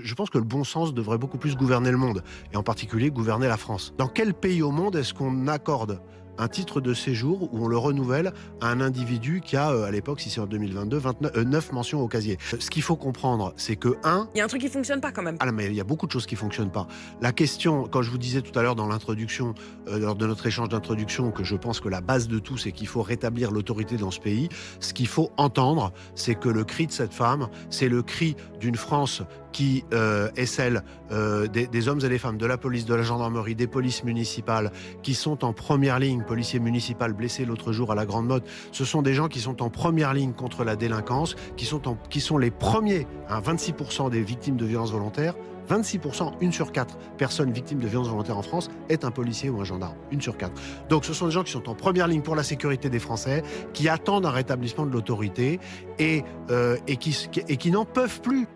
Je pense que le bon sens devrait beaucoup plus gouverner le monde, et en particulier gouverner la France. Dans quel pays au monde est-ce qu'on accorde un titre de séjour où on le renouvelle à un individu qui a, à l'époque, si c'est en 2022, 9 mentions au casier? Ce qu'il faut comprendre, c'est que, Il y a un truc qui fonctionne pas quand même. ah non, mais il y a beaucoup de choses qui ne fonctionnent pas. La question, quand je vous disais tout à l'heure dans l'introduction, lors de notre échange d'introduction, que je pense que la base de tout, c'est qu'il faut rétablir l'autorité dans ce pays, ce qu'il faut entendre, c'est que le cri de cette femme, c'est le cri d'une France qui est celle des hommes et des femmes de la police, de la gendarmerie, des polices municipales, qui sont en première ligne, policiers municipaux blessés l'autre jour à la Grande Motte. Ce sont des gens qui sont en première ligne contre la délinquance, qui sont les premiers, 26% des victimes de violences volontaires. 26%, 1 sur 4 personnes victimes de violences volontaires en France est un policier ou un gendarme. 1 sur 4. Donc ce sont des gens qui sont en première ligne pour la sécurité des Français, qui attendent un rétablissement de l'autorité et qui n'en peuvent plus